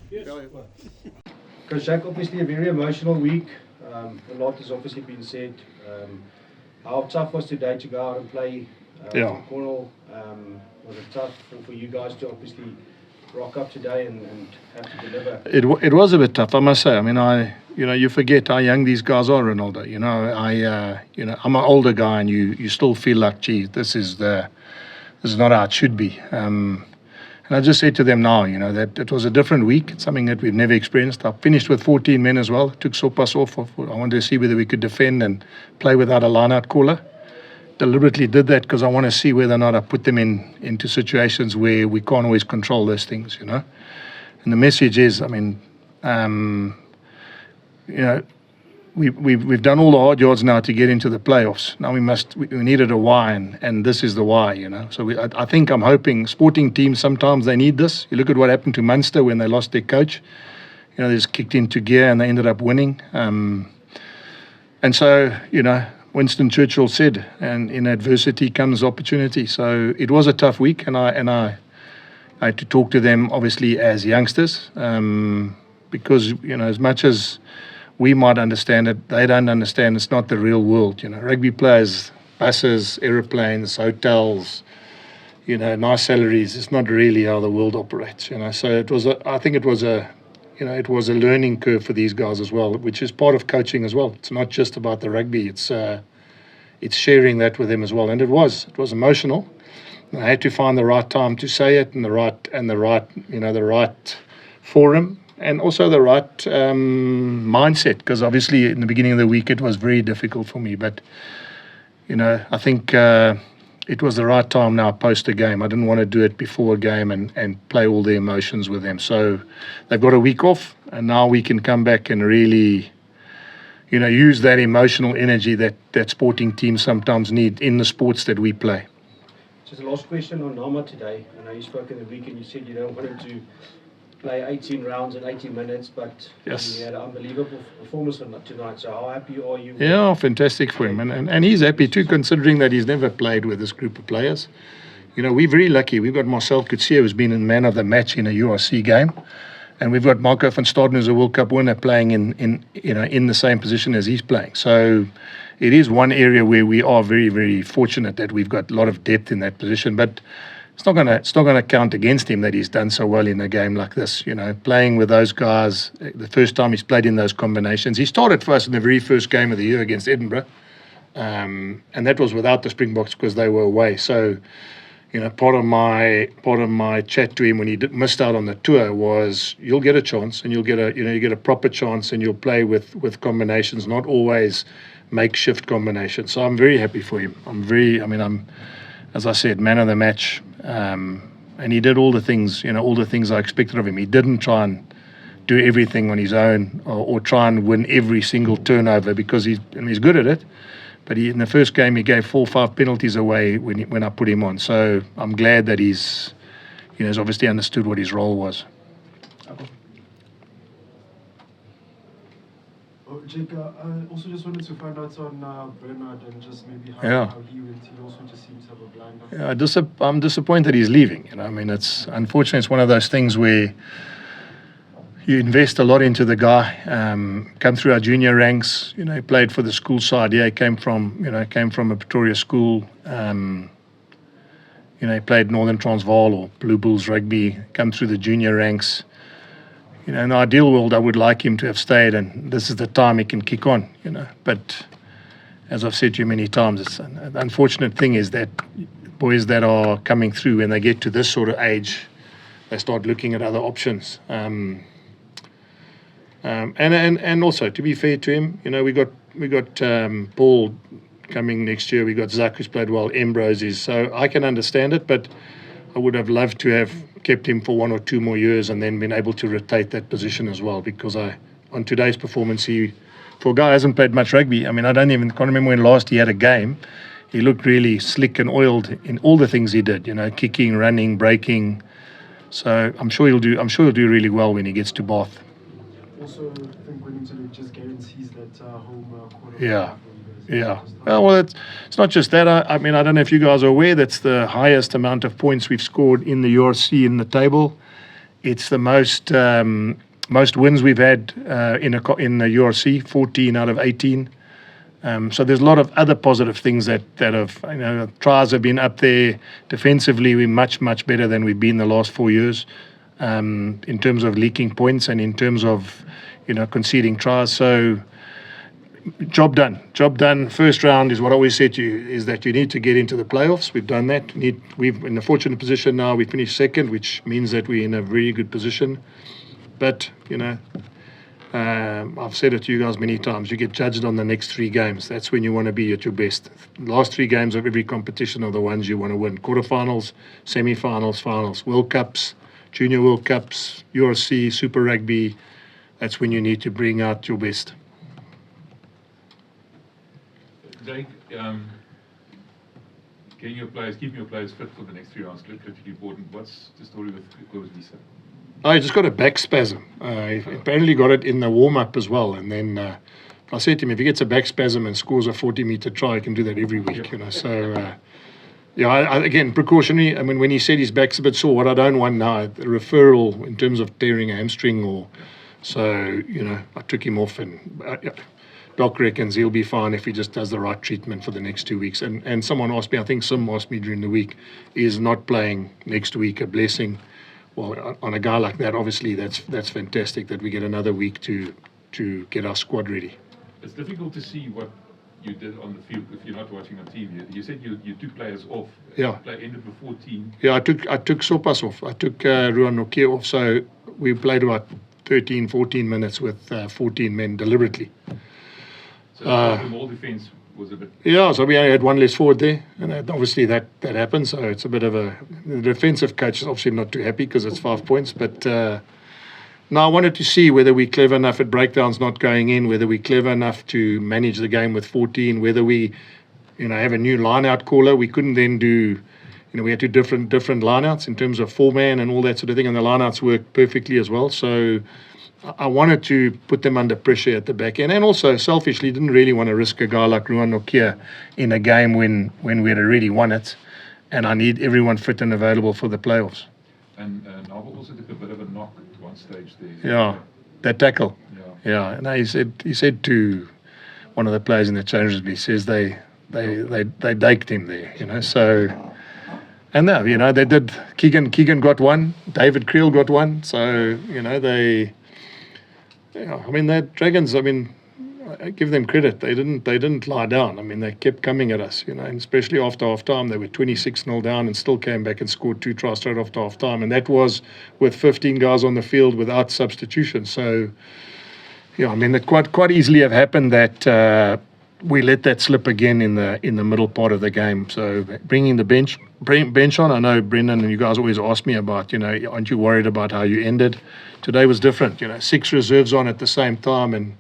Yes. Coach Jack, obviously a very emotional week. A lot has obviously been said. How tough was today to go out and play for Cornal? Was it tough for you guys to obviously rock up today and have to deliver? It was a bit tough, I must say. I mean, you forget how young these guys are, Ronaldo. I'm an older guy, and you still feel like, gee, this is not how it should be. And I just said to them now, that it was a different week. It's something that we've never experienced. I finished with 14 men as well. Took Sopas off. I wanted to see whether we could defend and play without a line-out caller. Deliberately did that because I want to see whether or not I put them into situations where we can't always control those things, And the message is, we've done all the hard yards now to get into the playoffs. Now we needed a why, and this is the why, So I think I'm hoping sporting teams, sometimes they need this. You look at what happened to Munster when they lost their coach. They just kicked into gear and they ended up winning. And so, Winston Churchill said, and in adversity comes opportunity. So it was a tough week, and I had to talk to them, obviously, as youngsters, because, as much as we might understand it, they don't understand. It's not the real world. Rugby players, buses, aeroplanes, hotels, nice salaries. It's not really how the world operates. So I think it was a learning curve for these guys as well, which is part of coaching as well. It's not just about the rugby. It's sharing that with them as well. And it was emotional. I had to find the right time to say it, and the right forum. And also the right mindset, because obviously in the beginning of the week it was very difficult for me. But, I think it was the right time now post a game. I didn't want to do it before a game and play all the emotions with them. So they've got a week off, and now we can come back and really, use that emotional energy that sporting teams sometimes need in the sports that we play. Just the last question on Nama today. I know you spoke in the week and you said you don't want him to play 18 rounds in 80 minutes, but he had an unbelievable performance tonight. So how happy are you? Yeah, fantastic for him. And he's happy too, considering that he's never played with this group of players. We're very lucky. We've got Marcel Coetzee, who's been in man of the match in a URC game. And we've got Marco van Staden, who's a World Cup winner, playing in the same position as he's playing. So it is one area where we are very, very fortunate that we've got a lot of depth in that position. But it's not gonna count against him that he's done so well in a game like this. Playing with those guys, the first time he's played in those combinations. He started for us in the very first game of the year against Edinburgh, and that was without the Springboks because they were away. So, part of my chat to him when he missed out on the tour was, you'll get a chance, and you get a proper chance, and you'll play with combinations, not always makeshift combinations. So I'm very happy for him. I'm, as I said, man of the match. And he did all the things I expected of him. He didn't try and do everything on his own or try and win every single turnover, because he's good at it. But in the first game, he gave 4 or 5 penalties away when I put him on. So I'm glad that he's obviously understood what his role was. Jake, I also just wanted to find out on Bernard and just maybe how he went. He also just seems to have a blind eye. Yeah, I'm disappointed he's leaving. It's unfortunate. It's one of those things where you invest a lot into the guy. Come through our junior ranks. He played for the school side. Yeah, he came from a Pretoria school. He played Northern Transvaal or Blue Bulls rugby. Come through the junior ranks. In the ideal world, I would like him to have stayed, and this is the time he can kick on, But as I've said to you many times, it's the unfortunate thing is that boys that are coming through, when they get to this sort of age, they start looking at other options. And also, to be fair to him, we got Paul coming next year. We got Zach, who's played well. Ambrose is. So I can understand it, but I would have loved to have kept him for 1 or 2 more years and then been able to rotate that position as well, because on today's performance, for a guy who hasn't played much rugby, I can't remember when last he had a game. He looked really slick and oiled in all the things he did, kicking, running, breaking. So I'm sure he'll do really well when he gets to Bath. Also, I think winning to just guarantees that home quarter. Yeah. Well, it's not just that. I don't know if you guys are aware, that's the highest amount of points we've scored in the URC in the table It's the most wins we've had in the URC, 14 out of 18. So there's a lot of other positive things that have, tries have been up there. Defensively, we're much better than we've been the last 4 years in terms of leaking points and in terms of, conceding tries. So job done. First round is what I always said to you, is that you need to get into the playoffs. We've done that. We've in a fortunate position now. We finished second, which means that we're in a very good position. But, I've said it to you guys many times, you get judged on the next 3 games. That's when you want to be at your best. The last 3 games of every competition are the ones you want to win. Quarterfinals, semi-finals, finals, World Cups, Junior World Cups, URC, Super Rugby. That's when you need to bring out your best. Jake, keeping your players fit for the next 3 rounds, critically important. What's the story with Lisa? I just got a back spasm. He apparently got it in the warm-up as well. And then I said to him, if he gets a back spasm and scores a 40-meter try, he can do that every week. So, again, precautionary. I mean, when he said his back's a bit sore, what I don't want now, a referral in terms of tearing a hamstring or... So, I took him off and... Doc reckons he'll be fine if he just does the right treatment for the next 2 weeks. And someone asked me, I think Sim asked me during the week, is not playing next week a blessing? Well, on a guy like that, obviously that's fantastic that we get another week to get our squad ready. It's difficult to see what you did on the field if you're not watching on TV. You said you took players off. Yeah. Play ended with 14. Yeah, I took Sopas off. I took Ruan Nokia off. So we played about 13, 14 minutes with 14 men deliberately. So the ball defense was a bit... Yeah, so we only had one less forward there, and obviously that happened. So it's a bit of the defensive coach is obviously not too happy because it's 5 points. But now I wanted to see whether we're clever enough at breakdowns not going in, whether we're clever enough to manage the game with 14, whether we, have a new line-out caller. We couldn't then do, we had to different line-outs in terms of 4-man and all that sort of thing, and the line-outs worked perfectly as well. So I wanted to put them under pressure at the back end, and also selfishly didn't really want to risk a guy like Ruan Nokia in a game when we had already won it, and I need everyone fit and available for the playoffs. And Nava also took a bit of a knock at one stage there. Yeah, that tackle. Yeah. And he said to one of the players in the change room, he says they daked him there, So, and now they did. Keegan got one. David Creel got one. So they. Yeah, the Dragons, I give them credit. They didn't lie down. They kept coming at us, and especially after half-time. They were 26-0 down and still came back and scored 2 tries straight after half-time. And that was with 15 guys on the field without substitution. So, it quite easily have happened that we let that slip again in the middle part of the game. So bringing the bench on, I know Brendan and you guys always ask me about, aren't you worried about how you ended? Today was different, 6 reserves on at the same time, and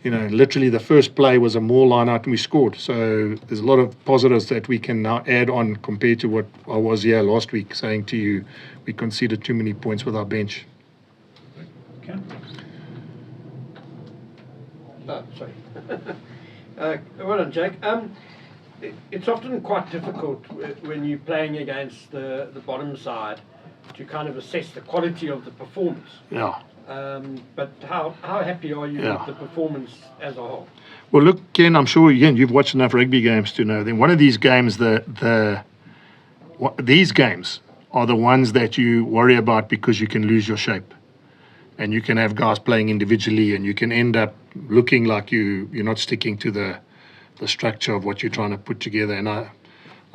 literally the first play was a more line out and we scored. So there's a lot of positives that we can now add on compared to what I was here last week saying to you, we conceded too many points with our bench. Okay. Sorry. Well done, Jake. It's often quite difficult when you're playing against the bottom side to kind of assess the quality of the performance. Yeah. But how happy are you with the performance as a whole? Well, look, Ken, I'm sure again you've watched enough rugby games to know. Then one of these games, these games are the ones that you worry about because you can lose your shape, and you can have guys playing individually, and you can end up looking like you're not sticking to the structure of what you're trying to put together. And I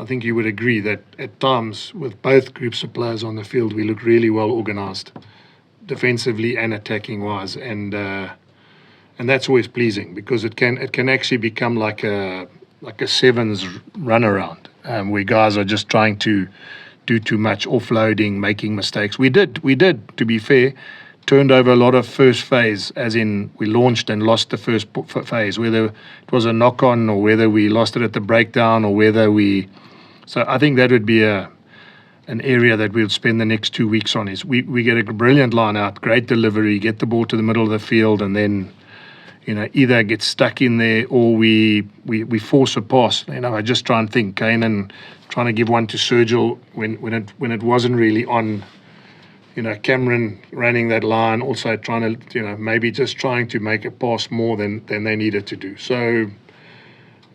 think you would agree that at times with both groups of players on the field, we look really well organised, defensively and attacking wise, and that's always pleasing because it can actually become like a sevens run around where guys are just trying to do too much, offloading, making mistakes. We did, to be fair, turned over a lot of first phase, as in we launched and lost the first phase, whether it was a knock-on or whether we lost it at the breakdown or whether we... So I think that would be an area that we'll spend the next 2 weeks on, is we get a brilliant line out, great delivery, get the ball to the middle of the field, and then, either get stuck in there or we force a pass. I just try and think, Kane, and trying to give one to Sergil when it wasn't really on... Cameron running that line, also trying to, maybe just trying to make a pass more than they needed to do. So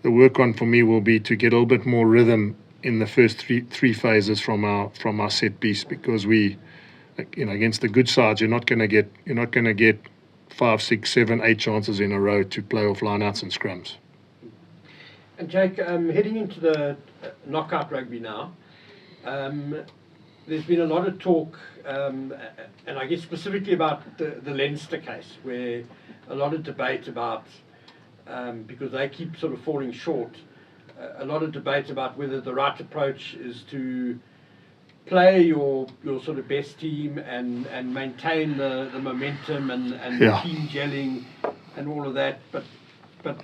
the work on for me will be to get a little bit more rhythm in the first three phases from our set piece, because we, against the good sides, you're not going to get 5, 6, 7, 8 chances in a row to play off lineouts and scrums. And Jake, heading into the knockout rugby now, there's been a lot of talk, and I guess specifically about the Leinster case, where a lot of debate about, because they keep sort of falling short, a lot of debate about whether the right approach is to play your sort of best team and maintain the momentum and the team gelling and all of that, but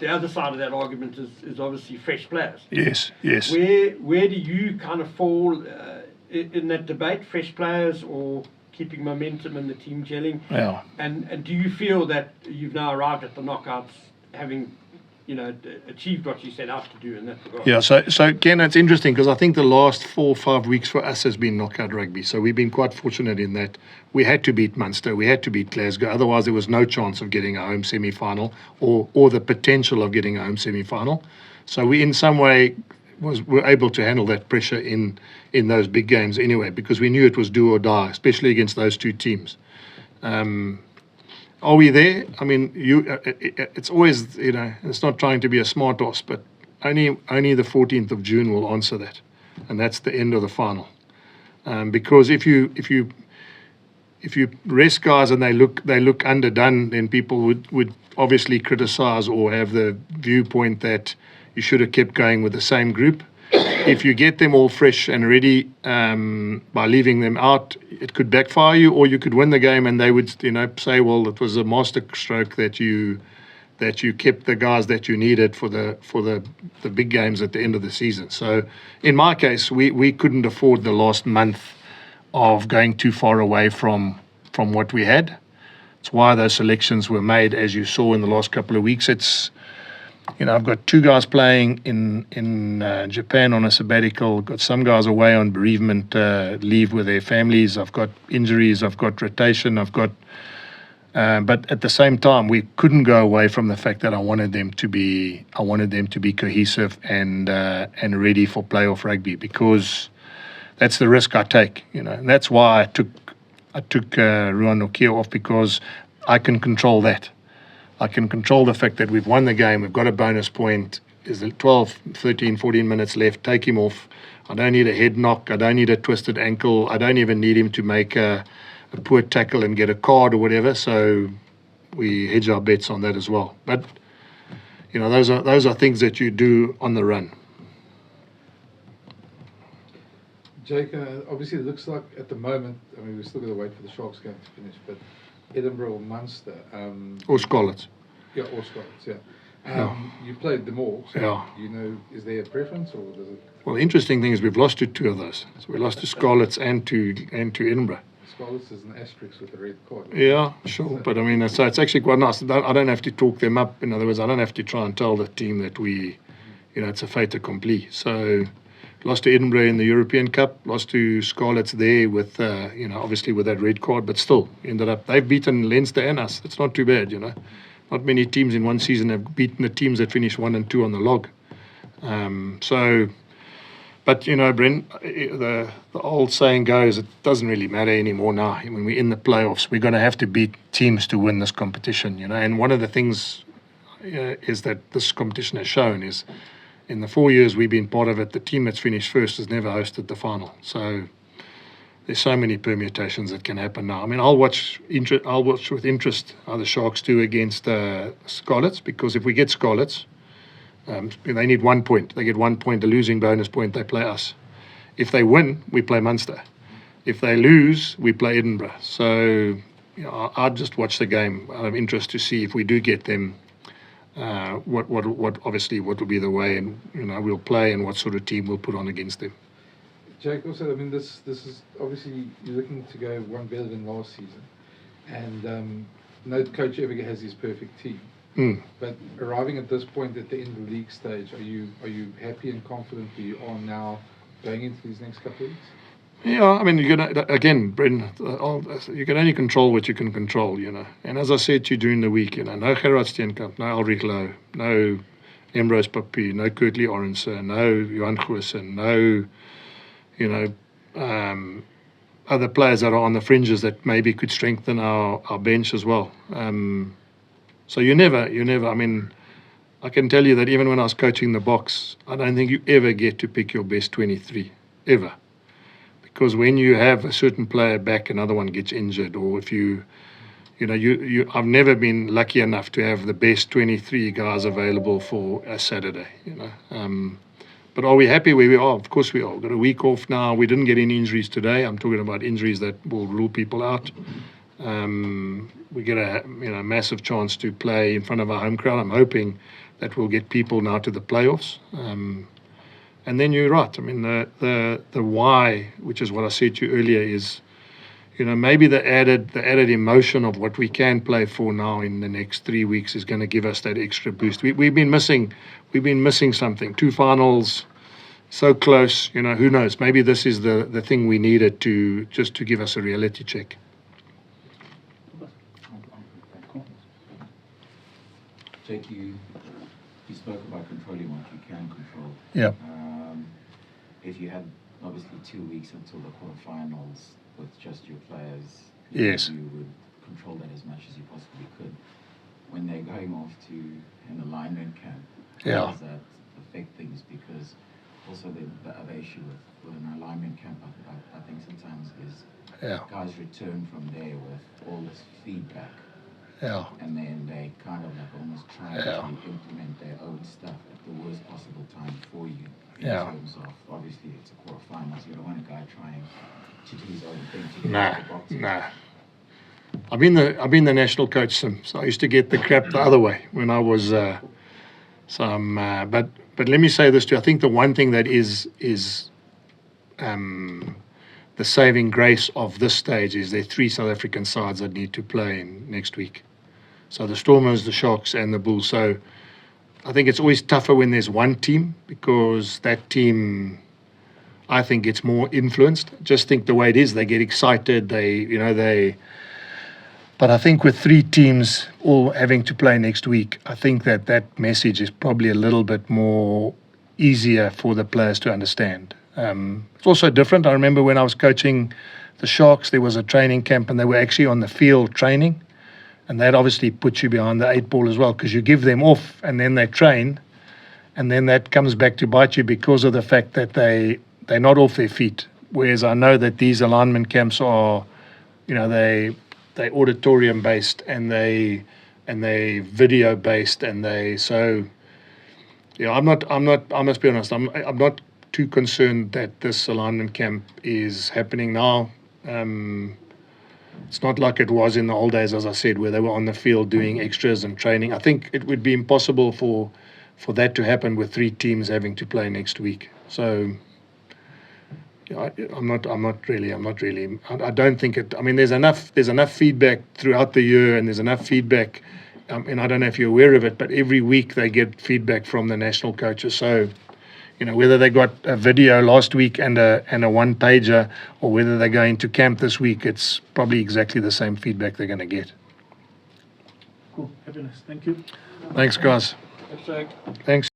the other side of that argument is obviously fresh players. Yes. Where do you kind of fall in that debate, fresh players or keeping momentum and the team gelling? Yeah. And do you feel that you've now arrived at the knockouts having achieved what you set out to do in that regard? Yeah, so Ken, it's interesting because I think the last 4 or 5 weeks for us has been knockout rugby. So we've been quite fortunate in that we had to beat Munster, we had to beat Glasgow. Otherwise, there was no chance of getting a home semi-final or the potential of getting a home semi-final. So we, in some way, were able to handle that pressure in those big games anyway, because we knew it was do or die, especially against those two teams. Are we there? I mean, it's always, it's not trying to be a smart ass, but only the 14th of June will answer that, and that's the end of the final. Because if you rest guys and they look underdone, then people would obviously criticize or have the viewpoint that you should have kept going with the same group. If you get them all fresh and ready by leaving them out, it could backfire you, or you could win the game and they would, say, well, it was a master stroke that you kept the guys that you needed for the big games at the end of the season. So in my case, we couldn't afford the last month of going too far away from what we had. It's why those selections were made, as you saw in the last couple of weeks. It's I've got 2 guys playing in Japan on a sabbatical. Got some guys away on bereavement leave with their families. I've got injuries. I've got rotation. But at the same time, we couldn't go away from the fact that I wanted them to be cohesive and ready for playoff rugby, because that's the risk I take. And that's why I took Ruan Nokia off, because I can control that. I can control the fact that we've won the game, we've got a bonus point, there's 12, 13, 14 minutes left, take him off. I don't need a head knock, I don't need a twisted ankle, I don't even need him to make a poor tackle and get a card or whatever, so we hedge our bets on that as well. But, those are things that you do on the run. Jake, obviously it looks like at the moment, we're still going to wait for the Sharks game to finish, but Edinburgh or Munster. Or Scarlets. Yeah, or Scarlets, yeah. You played them all, so is there a preference, or does it? Well, the interesting thing is we've lost to 2 of those. So we lost to Scarlets and to Edinburgh. Scarlets is an asterisk with a red card. Yeah, sure. But so it's actually quite nice. I don't have to talk them up. In other words, I don't have to try and tell the team that it's a fait accompli. So lost to Edinburgh in the European Cup, lost to Scarlets there with, obviously with that red card, but still ended up, they've beaten Leinster and us. It's not too bad, Not many teams in one season have beaten the teams that finish 1 and 2 on the log. But, Brent, the old saying goes, it doesn't really matter anymore now. When we're in the playoffs, we're going to have to beat teams to win this competition, And one of the things is that this competition has shown is, in the 4 years we've been part of it, the team that's finished first has never hosted the final. So there's so many permutations that can happen now. I'll watch with interest how the Sharks do against Scarlets, because if we get Scarlets, they need 1 point. They get 1 point, a losing bonus point, they play us. If they win, we play Munster. If they lose, we play Edinburgh. So I'd just watch the game out of interest to see if we do get them, what will be the way, and we'll play, and what sort of team we'll put on against them. Jake, also, this is obviously you're looking to go one better than last season, and no coach ever has his perfect team. But arriving at this point at the end of the league stage, are you happy and confident where you are now going into these next couple of weeks? Yeah, I mean, you can, again, Brendan, you can only control what you can control, you know. And as I said to you during the week, you know, no Gerard Steenkamp, no Ulrich Lowe, no Emrose Papier, no Kurtley Orense, no Johan Goosen, no, you know, other players that are on the fringes that maybe could strengthen our bench as well. So you never, I mean, I can tell you that even when I was coaching the box, I don't think you ever get to pick your best 23, ever. Because when you have a certain player back, another one gets injured, or if you know, I've never been lucky enough to have the best 23 guys available for a Saturday, you know. But are we happy where we are? Of course we are. We've got a week off now. We didn't get any injuries today. I'm talking about injuries that will rule people out. We get a massive chance to play in front of our home crowd. I'm hoping that we'll get people now to the playoffs. And then you're right. I mean, the why, which is what I said to you earlier, is, you know, maybe the added emotion of what we can play for now in the next 3 weeks is going to give us that extra boost. We've been missing something. 2 finals, so close. You know, who knows? Maybe this is the thing we needed to give us a reality check. Jake, you spoke about controlling what you can control. Yeah. If you had obviously 2 weeks until the quarterfinals with just your players, Yes. you would control that as much as you possibly could. When they're going off to an alignment camp, how does that affect things? Because also the other issue with an alignment camp, I think sometimes is guys return from there with all this feedback. Yeah. And then they kind of like almost try to implement their own stuff at the worst possible time for you. In terms of, obviously, it's a quarterfinals. So you don't want a guy trying to do his own thing to get out of the boxes. Nah. I've been the national coach since. So I used to get the crap the other way when I was but let me say this to you. I think the one thing that is the saving grace of this stage is there are 3 South African sides that need to play in next week. So the Stormers, the Sharks, and the Bulls. So I think it's always tougher when there's one team, because that team, I think, gets more influenced. Just think the way it is, they get excited. But I think with 3 teams all having to play next week, I think that message is probably a little bit more easier for the players to understand. It's also different. I remember when I was coaching the Sharks, there was a training camp and they were actually on the field training. And that obviously puts you behind the 8 ball as well, because you give them off and then they train. And then that comes back to bite you because of the fact that they're not off their feet. Whereas I know that these alignment camps are, you know, they auditorium based and they video based and I must be honest, I'm not too concerned that this alignment camp is happening now. It's not like it was in the old days, as I said, where they were on the field doing extras and training. I think it would be impossible for that to happen with 3 teams having to play next week. So I don't think it. I mean, there's enough feedback throughout the year, and there's enough feedback. And I don't know if you're aware of it, but every week they get feedback from the national coaches. So, you know, whether they got a video last week and a 1-pager, or whether they're going to camp this week, it's probably exactly the same feedback they're going to get. Cool. Happiness. Thank you. Thanks, guys. Thanks, Jake. Thanks.